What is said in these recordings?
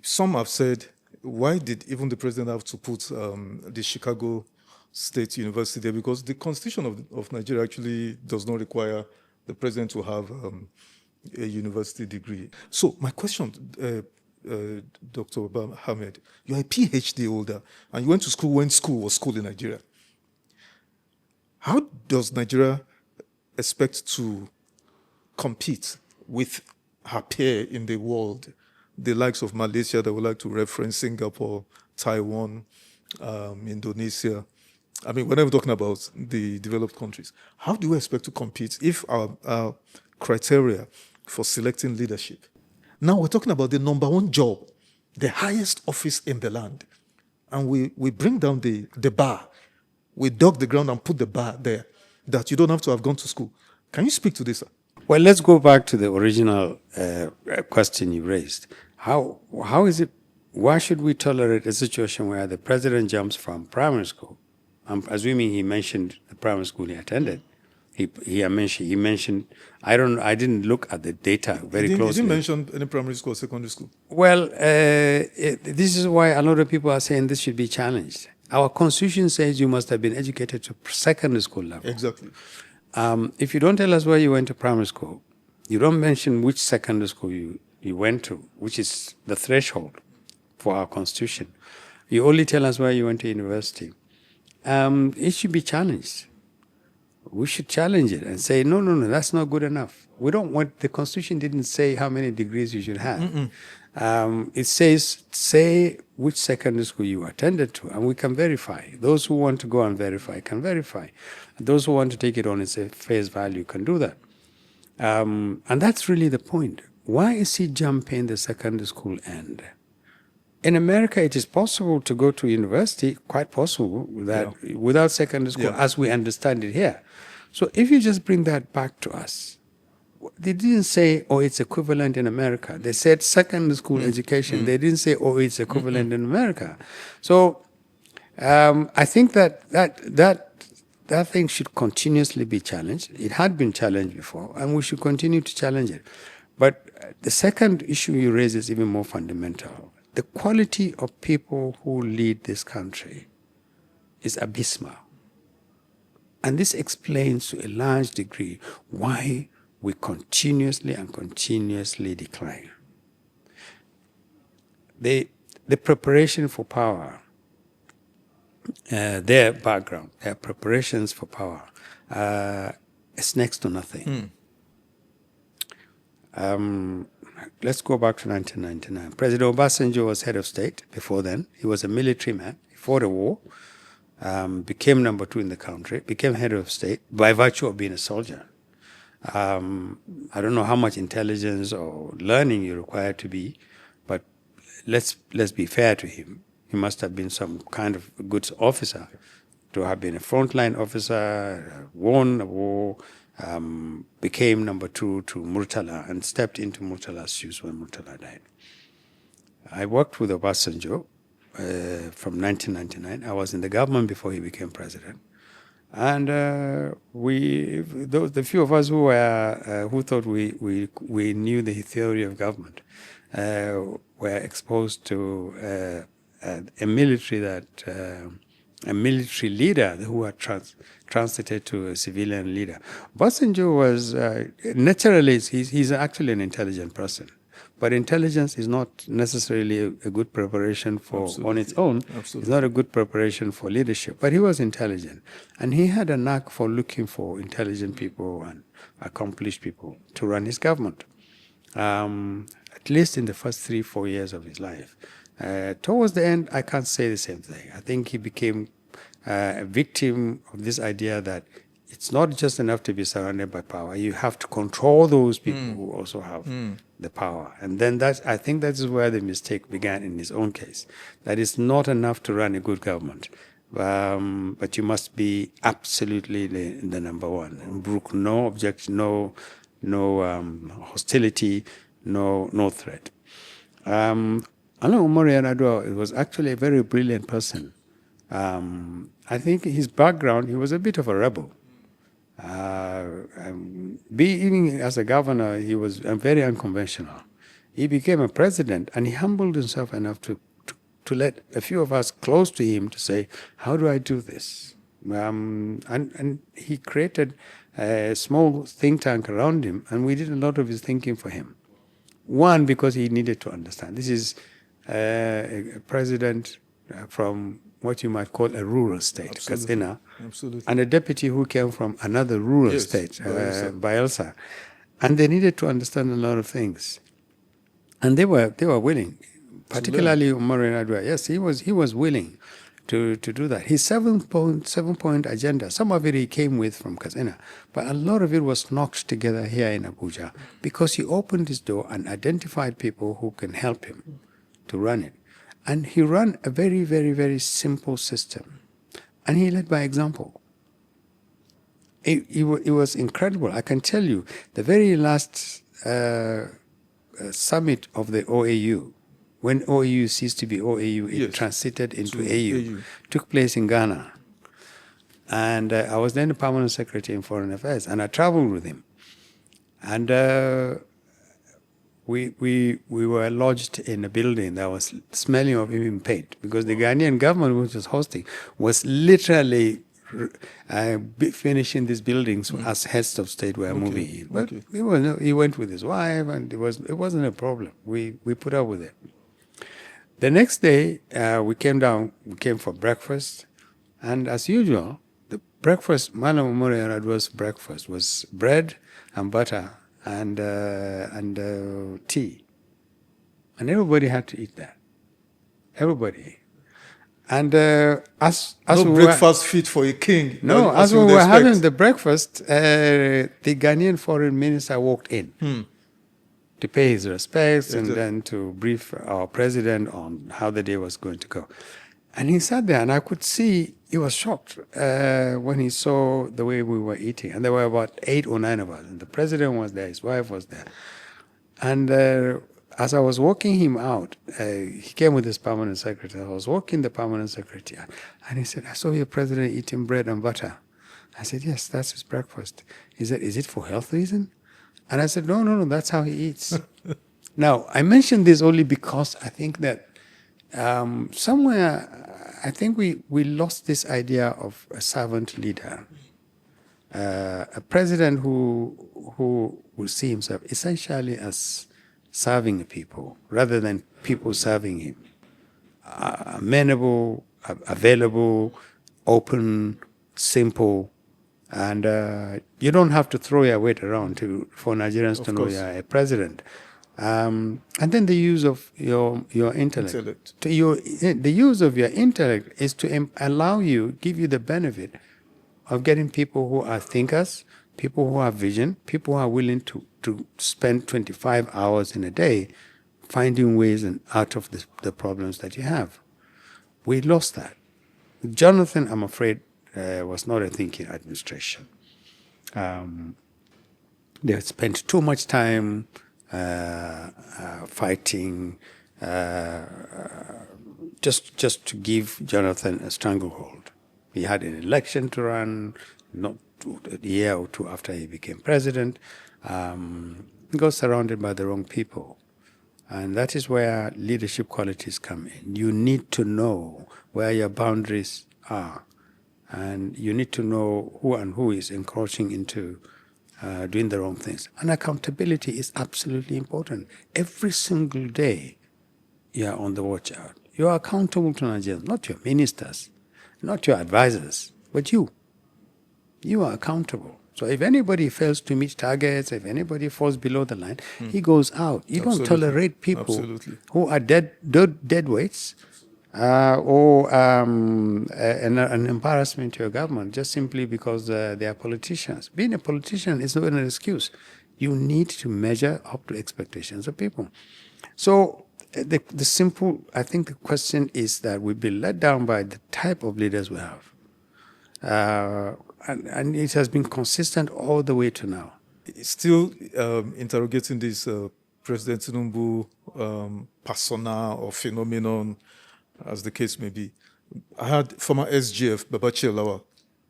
Some have said, why did even the president have to put the Chicago State University there? Because the Constitution of Nigeria actually does not require the president to have a university degree. So my question, Dr. Baba-Ahmed, you're a PhD holder, and you went to school when school was school in Nigeria. How does Nigeria expect to compete with her peer in the world, the likes of Malaysia that would like to reference Singapore, Taiwan, Indonesia? I mean, whenever we're talking about the developed countries, how do we expect to compete if our criteria for selecting leadership? Now we're talking about the number one job, the highest office in the land. And we bring down the bar. We dug the ground and put the bar there, that you don't have to have gone to school. Can you speak to this, sir? Well, let's go back to the original question you raised. How is it, why should we tolerate a situation where the president jumps from primary school? I'm assuming he mentioned the primary school he attended. He mentioned, I didn't look at the data very closely. He didn't mention any primary school or secondary school. Well, this is why a lot of people are saying this should be challenged. Our constitution says you must have been educated to secondary school level. Exactly. If you don't tell us where you went to primary school, you don't mention which secondary school you went to, which is the threshold for our constitution. You only tell us where you went to university. It should be challenged. We should challenge it and say, no, that's not good enough. We don't want, the constitution didn't say how many degrees you should have. It says, say which secondary school you attended to, and we can verify. Those who want to go and verify can verify. Those who want to take it on as a face value can do that. And that's really the point. Why is he jumping the secondary school end? In America, it is possible to go to university, quite possible, without secondary school, as we understand it here. So if you just bring that back to us, they didn't say, oh, it's equivalent in America. They said secondary school education. They didn't say, oh, it's equivalent in America. So I think that thing should continuously be challenged. It had been challenged before, and we should continue to challenge it. But the second issue you raise is even more fundamental. The quality of people who lead this country is abysmal. And this explains to a large degree why we continuously decline. The preparation for power, their background, their preparations for power, is next to nothing. Let's go back to 1999. President Obasanjo was head of state before then. He was a military man. He fought a war, became number 2 in the country, became head of state by virtue of being a soldier. I don't know how much intelligence or learning you require to be, but let's be fair to him. He must have been some kind of good officer, to have been a frontline officer, won a war, became number 2 to Murtala and stepped into Murtala's shoes when Murtala died. I worked with Obasanjo from 1999. I was in the government before he became president. And the few of us who thought we knew the theory of government were exposed to a military leader who had transited to a civilian leader. Obasanjo was naturally he's actually an intelligent person, but intelligence is not necessarily a good preparation for on its own. Absolutely. It's not a good preparation for leadership. But he was intelligent, and he had a knack for looking for intelligent people and accomplished people to run his government. At least in the first 3-4 years of his life. Towards the end, I can't say the same thing. I think he became a victim of this idea that it's not just enough to be surrounded by power. You have to control those people who also have the power. And then I think that is where the mistake began in his own case. That it's not enough to run a good government, but you must be absolutely the number one. And brook no objection, no hostility, no threat. Umar Yar'Adua was actually a very brilliant person. I think his background, he was a bit of a rebel. Even as a governor, he was very unconventional. He became a president, and he humbled himself enough to let a few of us close to him to say, how do I do this? And he created a small think tank around him, and we did a lot of his thinking for him. One, because he needed to understand. This is a president from what you might call a rural state, Katsina, and a deputy who came from another rural state, Bayelsa. And they needed to understand a lot of things. And they were willing, particularly Umar Adwa. Yes, he was willing to do that. His seven-point agenda, some of it he came with from Katsina, but a lot of it was knocked together here in Abuja because he opened his door and identified people who can help him to run it. And he ran a very, very, very simple system. And he led by example. It was incredible. I can tell you, the very last summit of the OAU, when OAU ceased to be OAU, it transited into AU, took place in Ghana. And I was then the permanent secretary in foreign affairs, and I traveled with him. And we were lodged in a building that was smelling of even paint, because the Ghanaian government, which was hosting, was literally finishing these buildings as heads of state were moving in. But he went with his wife, and it wasn't a problem. We put up with it. The next day, we came for breakfast, and as usual, the breakfast, Malam Umar Yar'Adua's breakfast was bread and butter and tea. And everybody had to eat that. Everybody. And as no we breakfast fit for a king. No, as we were having the breakfast, the Ghanaian foreign minister walked in to pay his respects and then to brief our president on how the day was going to go. And he sat there, and I could see he was shocked when he saw the way we were eating. And there were about 8 or 9 of us. And the president was there, his wife was there. And as I was walking him out, he came with his permanent secretary. I was walking the permanent secretary, and he said, I saw your president eating bread and butter. I said, yes, that's his breakfast. He said, is it for health reason? And I said, no, that's how he eats. Now, I mentioned this only because I think that somewhere, I think we lost this idea of a servant leader, a president who will see himself essentially as serving the people rather than people serving him. Amenable, available, open, simple, and you don't have to throw your weight around for Nigerians to know you're a president. And then the use of your intellect. The use of your intellect is to give you the benefit of getting people who are thinkers, people who have vision, people who are willing to spend 25 hours in a day finding ways out of the problems that you have. We lost that. Jonathan, I'm afraid, was not a thinking administration. They spent too much time fighting, just to give Jonathan a stranglehold. He had an election to run, not a year or 2 after he became president. He got surrounded by the wrong people. And that is where leadership qualities come in. You need to know where your boundaries are. And you need to know who is encroaching into doing the wrong things. And accountability is absolutely important. Every single day, you are on the watch out. You are accountable to Nigerians, not your ministers, not your advisors, but you. You are accountable. So if anybody fails to meet targets, if anybody falls below the line, he goes out. You don't tolerate people who are dead weights or an embarrassment to your government just simply because they are politicians. Being a politician is not an excuse. You need to measure up to expectations of people. So the simple, I think the question is that we've been let down by the type of leaders we have. And it has been consistent all the way to now. Still interrogating this President Tinubu persona or phenomenon, as the case may be. I had former SGF, Olawale,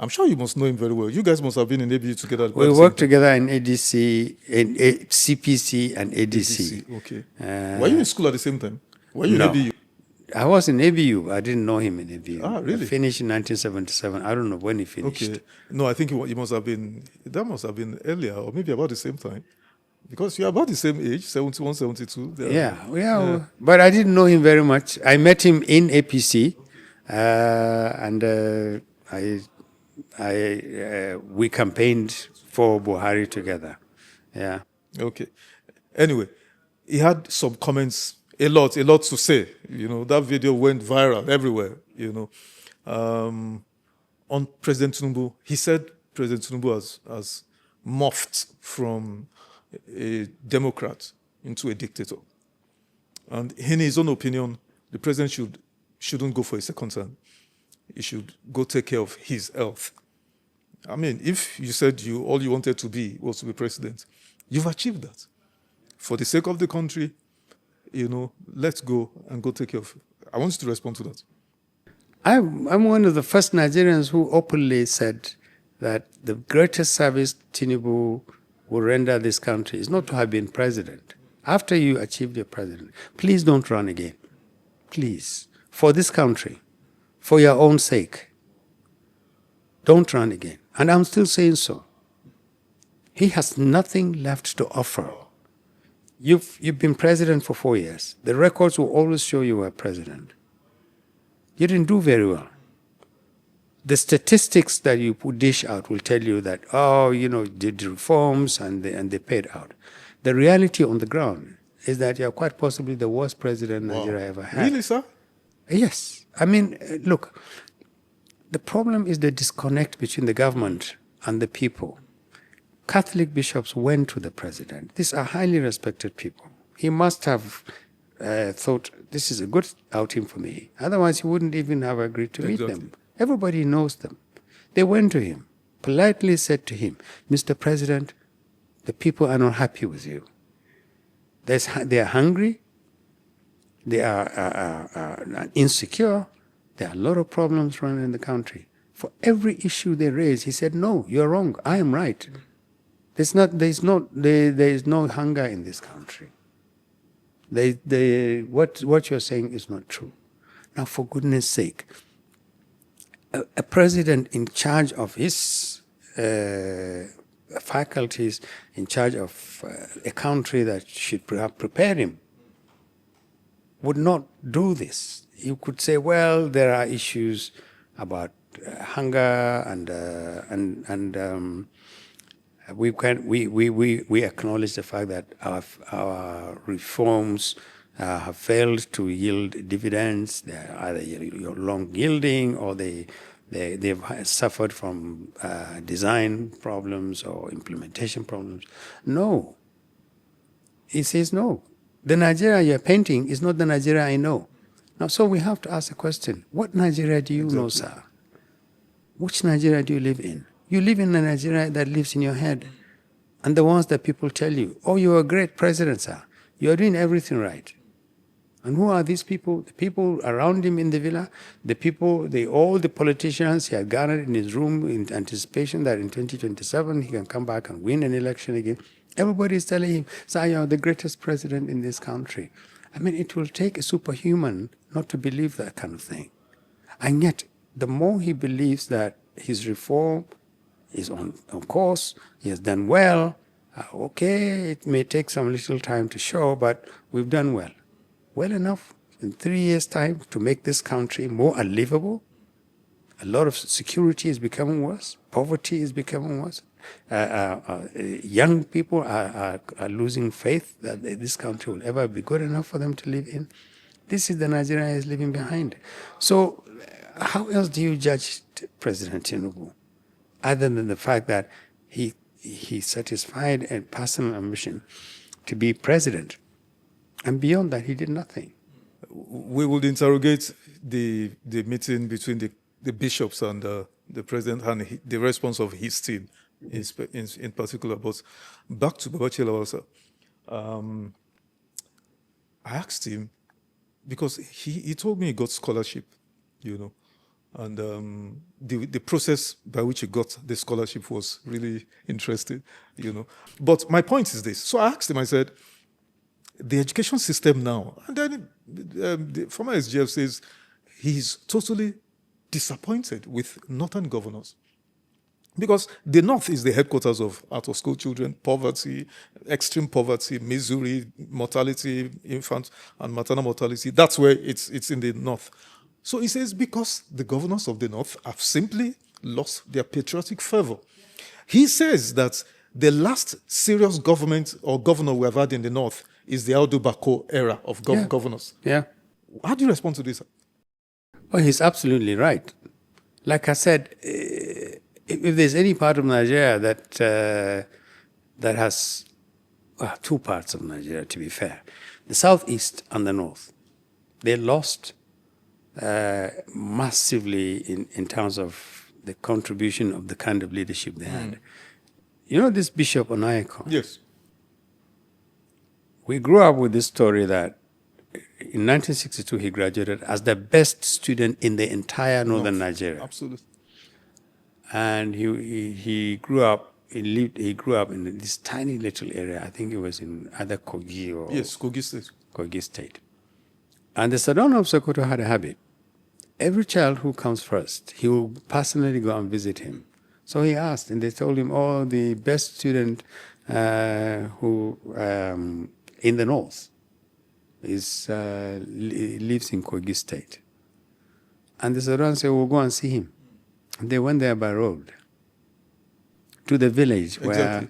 I'm sure you must know him very well. You guys must have been in ABU together. We worked together in ADC, in CPC and ADC. Okay. Were you in school at the same time? Were you No. in ABU? I was in ABU. I didn't know him in ABU. Ah, really? I finished in 1977. I don't know when he finished. Okay. No, I think you must have been, that must have been earlier, or maybe about the same time. Because you're about the same age, 71, 72. Yeah. But I didn't know him very much. I met him in APC, and we campaigned for Buhari together. Yeah. Okay. Anyway, he had some comments, a lot to say. That video went viral everywhere, on President Tinubu. He said President Tinubu has morphed from a Democrat into a dictator. And in his own opinion, the president shouldn't go for a second term. He should go take care of his health. I mean, if you said all you wanted to be was to be president, you've achieved that. For the sake of the country, let's go and go take care of it. I want you to respond to that. I'm one of the first Nigerians who openly said that the greatest service Tinubu will render this country is not to have been president. After you achieve your president, please don't run again. Please. For this country, for your own sake, don't run again. And I'm still saying so. He has nothing left to offer. You've been president for 4 years. The records will always show you were president. You didn't do very well. The statistics that you dish out will tell you that, did reforms and they paid out. The reality on the ground is that you're quite possibly the worst president Nigeria ever had. Really, sir? Yes. I mean, look, the problem is the disconnect between the government and the people. Catholic bishops went to the president. These are highly respected people. He must have thought, this is a good outing for me. Otherwise, he wouldn't even have agreed to meet them. Everybody knows them. They went to him, politely said to him, Mr. President, the people are not happy with you. They are hungry. They are insecure. There are a lot of problems running in the country. For every issue they raise, he said, no, you're wrong. I am right. There is no hunger in this country. What you're saying is not true. Now, for goodness sake, a president in charge of his faculties, in charge of a country that should have prepared him, would not do this. You could say, well, there are issues about hunger and we acknowledge the fact that our reforms have failed to yield dividends. They're either long yielding or they've suffered from design problems or implementation problems. No. He says no. The Nigeria you're painting is not the Nigeria I know. Now, so we have to ask the question, what Nigeria do you know, sir? Which Nigeria do you live in? You live in a Nigeria that lives in your head. And the ones that people tell you, oh, you're a great president, sir. You're doing everything right. And who are these people? The people around him in the villa, all the politicians he had gathered in his room in anticipation that in 2027 he can come back and win an election again. Everybody is telling him, sir, you're the greatest president in this country. I mean, it will take a superhuman not to believe that kind of thing. And yet, the more he believes that his reform is on course, he has done well, okay, it may take some little time to show, but we've done well. Well enough in 3 years' time to make this country more unlivable. A lot of security is becoming worse. Poverty is becoming worse. Young people are losing faith that this country will ever be good enough for them to live in. This is the Nigeria he's leaving behind. So how else do you judge President Tinubu? Other than the fact that he satisfied a personal ambition to be president. And beyond that, he did nothing. We would interrogate the meeting between the bishops and the president and the response of his team in particular. But back to Baba-Ahmed, sir. I asked him, because he told me he got scholarship, And the process by which he got the scholarship was really interesting, But my point is this. So I asked him, I said, the education system now, and then the former SGF says he's totally disappointed with northern governors. Because the North is the headquarters of out-of-school children, poverty, extreme poverty, misery, mortality, infant and maternal mortality. That's where it's in the North. So he says because the governors of the North have simply lost their patriotic fervor. He says that the last serious government or governor we have had in the North is the Audu Bako era of governors. Yeah. How do you respond to this? Well, he's absolutely right. Like I said, if there's any part of Nigeria that has two parts of Nigeria, to be fair, the southeast and the north, they lost massively in terms of the contribution of the kind of leadership they had. You know this Bishop Onayekon? Yes. We grew up with this story that in 1962 he graduated as the best student in the entire northern Nigeria. Absolutely. And he grew up. He grew up in this tiny little area. I think it was in either Kogi or Kogi State. Kogi State. And the Sultan of Sokoto had a habit. Every child who comes first, he will personally go and visit him. So he asked, and they told him, "Oh, the best student who in the north lives in Kogi State." And the Sultan said, "We'll go and see him." And they went there by road to the village where,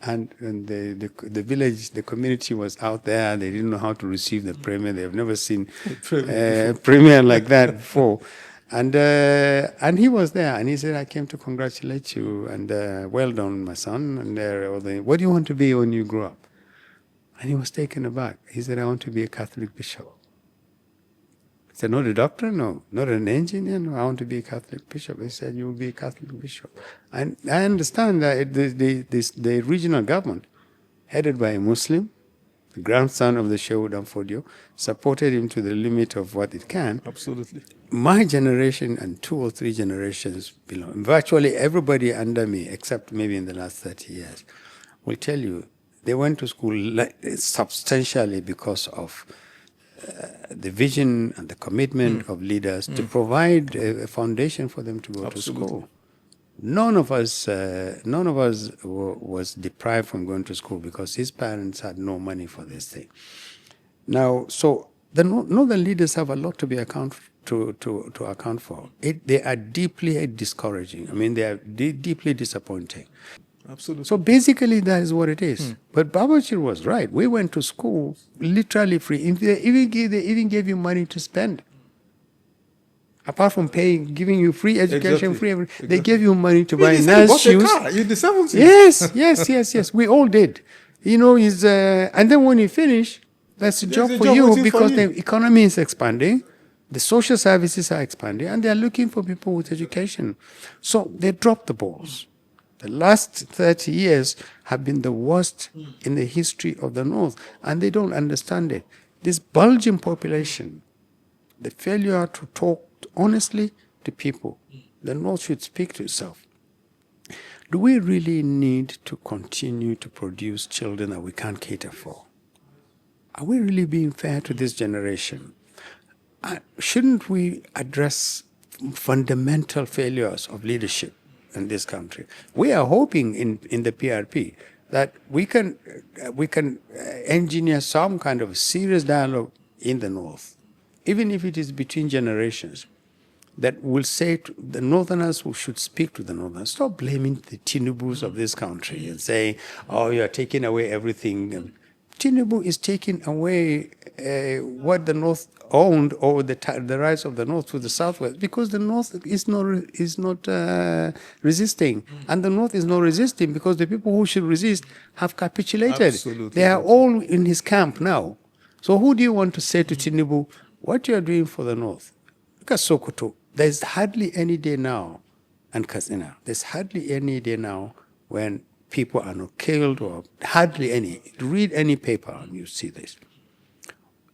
and the village, the community was out there. They didn't know how to receive the premier. They have never seen premier like that before. And he was there, and he said, "I came to congratulate you, and well done, my son." And what do you want to be when you grow up? And he was taken aback. He said, "I want to be a Catholic bishop." He said, "Not a doctor? No. Not an engineer? No, I want to be a Catholic bishop." He said, "You will be a Catholic bishop." And I understand that the regional government, headed by a Muslim, the grandson of the Shehu Danfodio, supported him to the limit of what it can. Absolutely. My generation and 2 or 3 generations below, virtually everybody under me, except maybe in the last 30 years, will tell you they went to school substantially because of the vision and the commitment of leaders to provide a foundation for them to go to school. None of us was deprived from going to school because his parents had no money for this thing. Now, so the northern leaders have a lot to be account for. They are deeply discouraging. I mean, they are deeply disappointing. Absolutely. So basically, that is what it is. But Babachir was right. We went to school literally free. They even gave you money to spend. Apart from giving you free education, free everything, they gave you money to buy nice shoes. In the 70s. Yes. We all did. And then when you finish, that's a job for you because the economy is expanding, the social services are expanding, and they are looking for people with education. So they dropped the balls. The last 30 years have been the worst in the history of the North, and they don't understand it. This bulging population, the failure to talk honestly to people, the North should speak to itself. Do we really need to continue to produce children that we can't cater for? Are we really being fair to this generation? Shouldn't we address fundamental failures of leadership in this country? We are hoping in the PRP that we can engineer some kind of serious dialogue in the North, even if it is between generations, that will say to the Northerners who should speak to the Northerners, stop blaming the Tinubus of this country and saying, "Oh, you are taking away everything." Tinubu is taking away what the North owned, or the rights of the North to the Southwest, because the North is not resisting, and the North is not resisting because the people who should resist have capitulated. Absolutely. They are all in his camp now. So who do you want to say to Tinubu, what you are doing for the North? Look at Sokoto. There's hardly any day now, and Katsina, there's hardly any day now when people are not killed, or hardly any. Read any paper and you see this.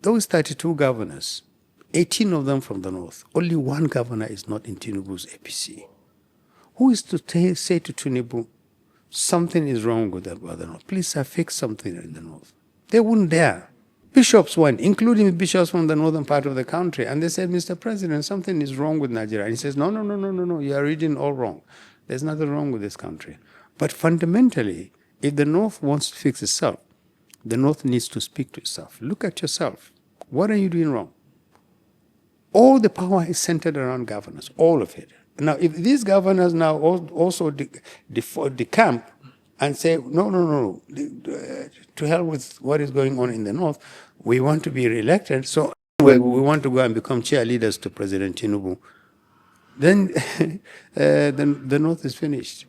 Those 32 governors, 18 of them from the north. Only one governor is not in Tinubu's APC. Who is to say to Tinubu, something is wrong with the north? Please, sir, fix something in the north. They wouldn't dare. Bishops went, including bishops from the northern part of the country, and they said, Mr. President, something is wrong with Nigeria. And he says, no, you are reading all wrong. There's nothing wrong with this country. But fundamentally, if the north wants to fix itself, the north needs to speak to itself. Look at yourself. What are you doing wrong? All the power is centered around governors, all of it. Now, if these governors now also decamp and say, no, to hell with what is going on in the north, we want to be re-elected, so we want to go and become cheerleaders to President Tinubu, then the north is finished.